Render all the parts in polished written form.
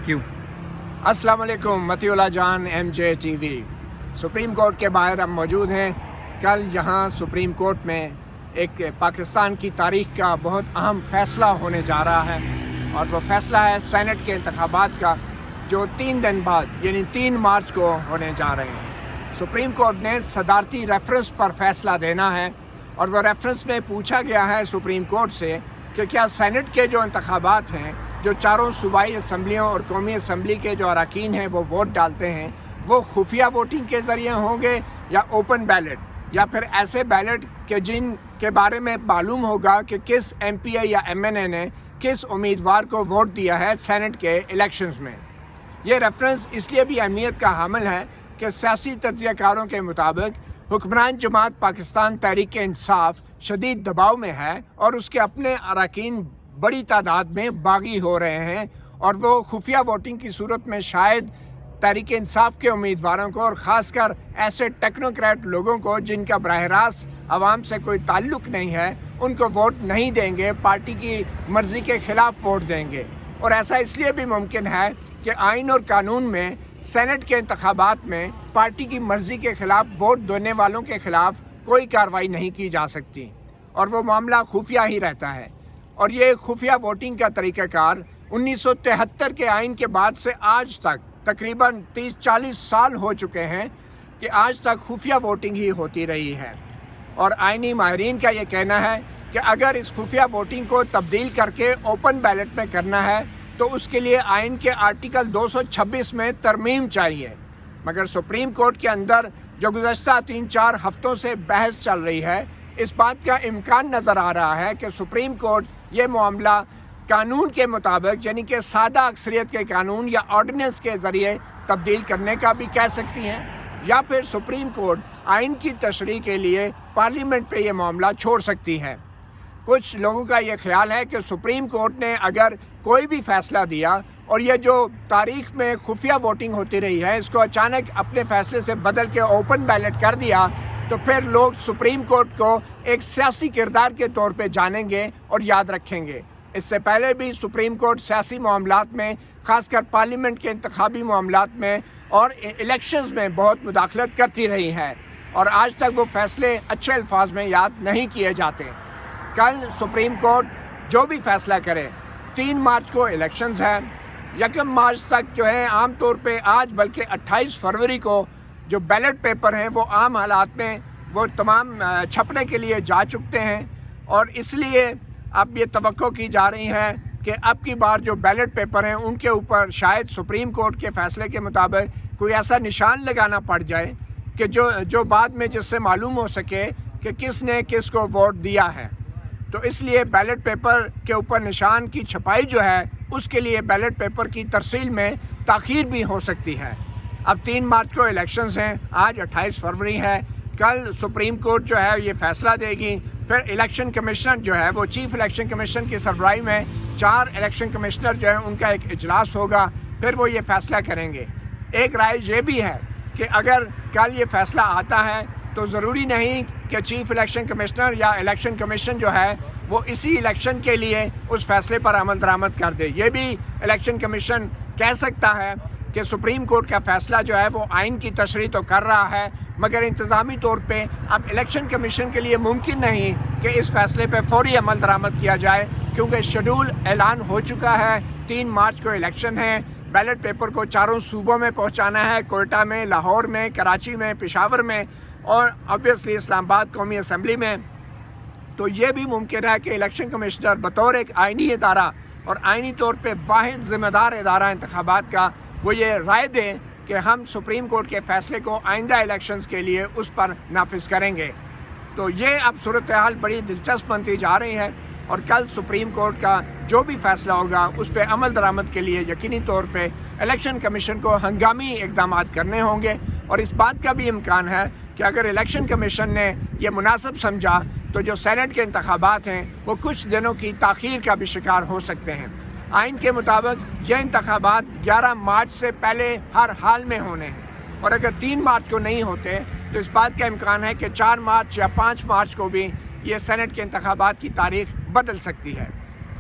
Thank you. अस्सलाम वालेकुम, मतीउल्लाह जान MJ TV। सुप्रीम कोर्ट के बाहर हम मौजूद हैं। कल यहाँ सुप्रीम कोर्ट में एक पाकिस्तान की तारीख का बहुत अहम फ़ैसला होने जा रहा है, और वो फ़ैसला है सेनेट के इंतखाबात का, जो 3 दिन बाद यानी 3 मार्च को होने जा रहे हैं। सुप्रीम कोर्ट ने सदारती रेफरेंस पर फ़ैसला देना है, और वो रेफरेंस में पूछा गया है सुप्रीम कोर्ट से कि क्या सेनेट के जो इंतखाबात हैं, जो चारों सूबाई असम्बलियों और कौमी असम्बली के जो अरकान हैं वो वोट डालते हैं, वो खुफिया वोटिंग के ज़रिए होंगे या ओपन बैलेट, या फिर ऐसे बैलेट के जिन के बारे में मालूम होगा कि किस MPA या MNA ने किस उम्मीदवार को वोट दिया है सेनेट के इलेक्शंस में। ये रेफरेंस इसलिए भी अहमियत का हामिल है कि सियासी तज्ज़ियाकारों के मुताबिक हुक्मरान जमात पाकिस्तान तहरीक इंसाफ शदीद दबाव में है, और उसके अपने अरकान बड़ी तादाद में बागी हो रहे हैं, और वो खुफिया वोटिंग की सूरत में शायद तहरीक इंसाफ के उम्मीदवारों को, और ख़ासकर ऐसे टेक्नोक्रेट लोगों को जिनका बराह रास्त आवाम से कोई ताल्लुक़ नहीं है, उनको वोट नहीं देंगे, पार्टी की मर्ज़ी के ख़िलाफ़ वोट देंगे। और ऐसा इसलिए भी मुमकिन है कि आइन और कानून में सेनेट के इंतखाबात में पार्टी की मर्ज़ी के ख़िलाफ़ वोट देने वालों के ख़िलाफ़ कोई कार्रवाई नहीं की जा सकती, और वो मामला खुफिया ही रहता है। और ये खुफिया वोटिंग का तरीक़ाकार 1973 के आइन के बाद से आज तक तकरीबन 30-40 साल हो चुके हैं कि आज तक खुफिया वोटिंग ही होती रही है। और आइनी माहिरीन का ये कहना है कि अगर इस खुफिया वोटिंग को तब्दील करके ओपन बैलेट में करना है तो उसके लिए आइन के आर्टिकल 226 में तरमीम चाहिए। मगर सुप्रीम कोर्ट के अंदर जो गुज़श्ता 3-4 हफ्तों से बहस चल रही है, इस बात का इम्कान नज़र आ रहा है कि सुप्रीम कोर्ट ये मामला कानून के मुताबिक यानी कि सादा अक्सरियत के कानून या ऑर्डिनेंस के ज़रिए तब्दील करने का भी कह सकती हैं, या फिर सुप्रीम कोर्ट आइन की तशरीह के लिए पार्लियामेंट पे ये मामला छोड़ सकती है। कुछ लोगों का ये ख्याल है कि सुप्रीम कोर्ट ने अगर कोई भी फ़ैसला दिया और ये जो तारीख में खुफिया वोटिंग होती रही है, इसको अचानक अपने फ़ैसले से बदल के ओपन बैलेट कर दिया, तो फिर लोग सुप्रीम कोर्ट को एक सियासी किरदार के तौर पे जानेंगे और याद रखेंगे। इससे पहले भी सुप्रीम कोर्ट सियासी मामलात में, ख़ासकर पार्लियामेंट के इंतखाबी मामलात में और इलेक्शंस में बहुत मुदाखलत करती रही है, और आज तक वो फ़ैसले अच्छे अल्फाज में याद नहीं किए जाते। कल सुप्रीम कोर्ट जो भी फ़ैसला करे, 3 मार्च को इलेक्शंस है, 1 मार्च तक जो है आम तौर पे आज बल्कि 28 फरवरी को जो बैलेट पेपर हैं वो आम हालात में वो तमाम छपने के लिए जा चुके हैं, और इसलिए अब ये तवक्को की जा रही है कि अब की बार जो बैलेट पेपर हैं उनके ऊपर शायद सुप्रीम कोर्ट के फ़ैसले के मुताबिक कोई ऐसा निशान लगाना पड़ जाए कि जो बाद में जिससे मालूम हो सके कि किसने किसको वोट दिया है। तो इसलिए बैलेट पेपर के ऊपर निशान की छपाई जो है उसके लिए बैलेट पेपर की तरसील में ताख़ीर भी हो सकती है। अब 3 मार्च को इलेक्शंस हैं, आज 28 फरवरी है। कल सुप्रीम कोर्ट जो है ये फ़ैसला देगी, फिर इलेक्शन कमीशन जो है वो चीफ़ इलेक्शन कमीशन की सरबराही में 4 इलेक्शन कमिश्नर जो है उनका एक इजलास होगा, फिर वो ये फ़ैसला करेंगे। एक राय ये भी है कि अगर कल ये फ़ैसला आता है तो ज़रूरी नहीं कि चीफ़ इलेक्शन कमिश्नर या इलेक्शन कमीशन जो है वो इसी इलेक्शन के लिए उस फ़ैसले पर अमल दरामद कर दे। ये भी इलेक्शन कमीशन कह सकता है कि सुप्रीम कोर्ट का फ़ैसला जो है वो आइन की तशरीह तो कर रहा है, मगर इंतज़ामी तौर पे अब इलेक्शन कमीशन के लिए मुमकिन नहीं कि इस फ़ैसले पे फ़ौरी अमल दरामद किया जाए, क्योंकि शेड्यूल ऐलान हो चुका है। 3 मार्च को इलेक्शन है, बैलेट पेपर को चारों सूबों में पहुंचाना है, कोयटा में, लाहौर में, कराची में, पेशावर में और ऑब्वियसली इस्लामाबाद कौमी असम्बली में। तो ये भी मुमकिन है कि इलेक्शन कमिश्नर बतौर एक आइनी इदारा और आइनी तौर पे वाहिद ज़िम्मेदार इदारा इंतखाबात का वो ये राय दें कि हम सुप्रीम कोर्ट के फ़ैसले को आइंदा इलेक्शंस के लिए उस पर नाफिज करेंगे। तो ये अब सूरत हाल बड़ी दिलचस्प बनती जा रही है, और कल सुप्रीम कोर्ट का जो भी फ़ैसला होगा उस पर अमल दरामद के लिए यकीनी तौर पे इलेक्शन कमीशन को हंगामी इक़दाम करने होंगे। और इस बात का भी इम्कान है कि अगर इलेक्शन कमीशन ने यह मुनासिब समझा तो जो सेनेट के इंतखाबात हैं वो कुछ दिनों की ताख़ीर का भी शिकार हो सकते हैं। आइन के मुताबिक ये इंतखाबात 11 मार्च से पहले हर हाल में होने हैं, और अगर 3 मार्च को नहीं होते तो इस बात का इम्कान है कि 4 मार्च या 5 मार्च को भी ये सेनेट के इंतखाबात की तारीख बदल सकती है।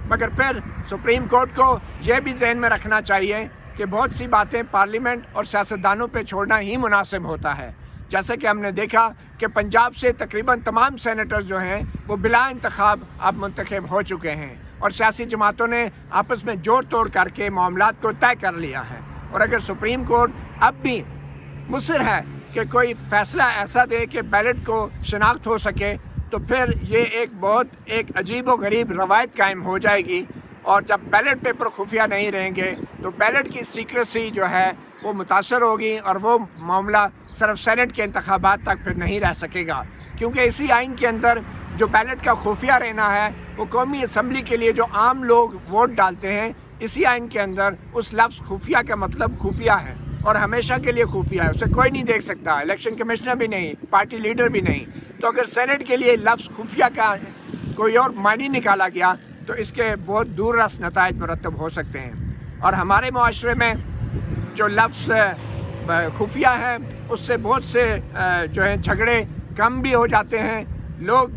मगर फिर सुप्रीम कोर्ट को यह भी जहन में रखना चाहिए کہ بہت سی باتیں پارلیمنٹ اور سیاستدانوں پہ چھوڑنا ہی مناسب ہوتا ہے. جیسے کہ ہم نے دیکھا کہ پنجاب سے تقریباً تمام سینیٹرز جو ہیں وہ بلا انتخاب اب منتخب ہو چکے ہیں اور سیاسی جماعتوں نے آپس میں جوڑ توڑ کر کے معاملات کو طے کر لیا ہے. اور اگر سپریم کورٹ اب بھی مصر ہے کہ کوئی فیصلہ ایسا دے کہ بیلٹ کو شناخت ہو سکے تو پھر یہ ایک عجیب و غریب روایت قائم ہو جائے گی. اور جب بیلٹ پیپر خفیہ نہیں رہیں گے تو بیلٹ کی سیکریسی جو ہے وہ متاثر ہوگی اور وہ معاملہ صرف سینٹ کے انتخابات تک پھر نہیں رہ سکے گا. کیونکہ اسی آئین کے اندر جو بیلٹ کا خفیہ رہنا ہے وہ قومی اسمبلی کے لیے جو عام لوگ ووٹ ڈالتے ہیں، اسی آئین کے اندر اس لفظ خفیہ کا مطلب خفیہ ہے اور ہمیشہ کے لیے خفیہ ہے. اسے کوئی نہیں دیکھ سکتا، الیکشن کمشنر بھی نہیں، پارٹی لیڈر بھی نہیں. تو اگر سینٹ کے لیے لفظ خفیہ کا کوئی اور معنی نکالا گیا تو اس کے بہت دور رس نتائج مرتب ہو سکتے ہیں. اور ہمارے معاشرے میں جو لفظ خفیہ ہے اس سے بہت سے جو ہیں جھگڑے کم بھی ہو جاتے ہیں. لوگ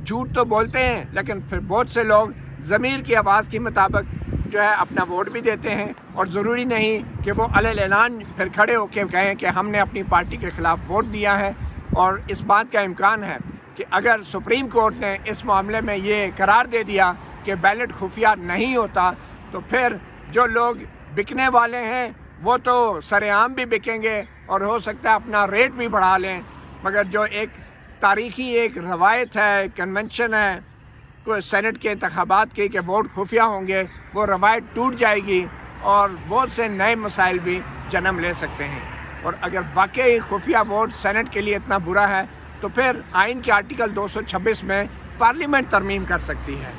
جھوٹ تو بولتے ہیں لیکن پھر بہت سے لوگ ضمیر کی آواز کے مطابق جو ہے اپنا ووٹ بھی دیتے ہیں اور ضروری نہیں کہ وہ علیہ اعلان پھر کھڑے ہو کے کہیں کہ ہم نے اپنی پارٹی کے خلاف ووٹ دیا ہے. اور اس بات کا امکان ہے کہ اگر سپریم کورٹ نے اس معاملے میں یہ قرار دے دیا کہ بیلٹ خفیہ نہیں ہوتا تو پھر جو لوگ بکنے والے ہیں وہ تو سر عام بھی بکیں گے اور ہو سکتا ہے اپنا ریٹ بھی بڑھا لیں. مگر جو ایک تاریخی ایک روایت ہے، کنونشن ہے کوئی سینٹ کے انتخابات کی کہ ووٹ خفیہ ہوں گے، وہ روایت ٹوٹ جائے گی اور بہت سے نئے مسائل بھی جنم لے سکتے ہیں. اور اگر واقعی خفیہ ووٹ سینٹ کے لیے اتنا برا ہے تو پھر آئین کے آرٹیکل 226 میں پارلیمنٹ ترمیم کر سکتی ہے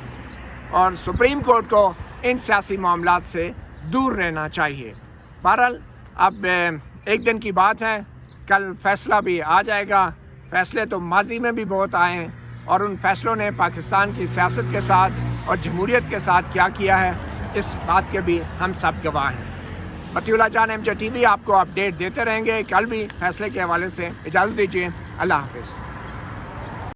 اور سپریم کورٹ کو ان سیاسی معاملات سے دور رہنا چاہیے. بہرحال اب ایک دن کی بات ہے، کل فیصلہ بھی آ جائے گا. فیصلے تو ماضی میں بھی بہت آئے ہیں اور ان فیصلوں نے پاکستان کی سیاست کے ساتھ اور جمہوریت کے ساتھ کیا کیا ہے اس بات کے بھی ہم سب گواہ ہیں. متی اللہ جان MJ TV آپ کو اپڈیٹ دیتے رہیں گے. کل بھی فیصلے کے حوالے سے اجازت دیجیے. اللہ حافظ.